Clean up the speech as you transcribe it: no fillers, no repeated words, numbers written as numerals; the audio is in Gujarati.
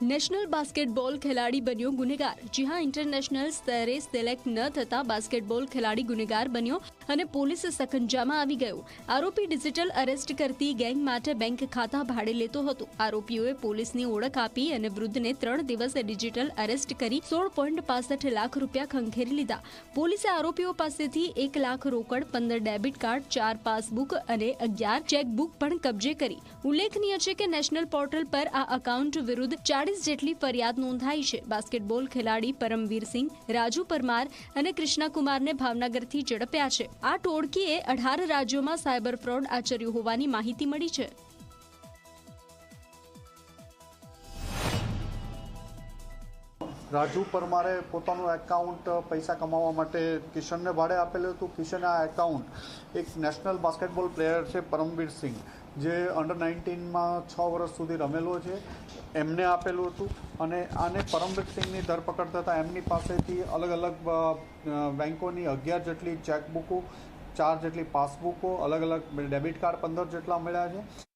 નેશનલ બાસ્કેટબોલ ખેલાડી બન્યો ગુનેગાર। જી હા, ઇન્ટરનેશનલ સ્તરે સિલેક્ટ ન થતા બાસ્કેટબોલ ખેલાડી ગુનેગાર બન્યો અને પોલીસ સકંજામાં આવી ગયો। આરોપી ડિજિટલ અરેસ્ટ કરતી ગેંગ માટે બેંક ખાતા ભાડે લેતો હતો। આરોપીઓએ પોલીસની ઓળખ આપી અને વૃદ્ધને 3 દિવસ ડિજિટલ અરેસ્ટ કરી 16.65 લાખ રૂપિયા ખંખેરી લીધા। પોલીસે આરોપીઓ પાસેથી 1 લાખ રોકડ, 15 ડેબિટ કાર્ડ, 4 પાસબુક અને 11 ચેકબુક પણ કબજે કરી। ઉલ્લેખનીય છે કે નેશનલ પોર્ટલ પર આ એકાઉન્ટ વિરુદ્ધ 40 જેટલી ફરિયાદ નોંધાઈ છે। બાસ્કેટબોલ ખેલાડી પરમવીરસિંહ, રાજુ પરમાર અને કૃષ્ણાકુમારને ભાવનગરથી ઝડપ્યા છે। આ ટોળકીએ 18 રાજ્યોમાં સાયબર ફ્રોડ આચર્યો હોવાની માહિતી મળી છે। રાજુ પરમારે પોતાનું એકાઉન્ટ પૈસા કમાવા માટે કિશનને ભાડે આપેલું હતું। કિશન આ એકાઉન્ટ એક નેશનલ બાસ્કેટબોલ પ્લેયર છે પરમવીરસિંહ, જે અંડર 19માં 6 વર્ષ સુધી રમેલો છે, એમને આપેલું હતું। અને આને પરમવીરસિંહની ધરપકડ થતાં એમની પાસેથી અલગ અલગ બેંકોની 11 જેટલી ચેકબુકો, 4 જેટલી પાસબુકો, અલગ અલગ ડેબિટ કાર્ડ 15 જેટલા મળ્યા છે।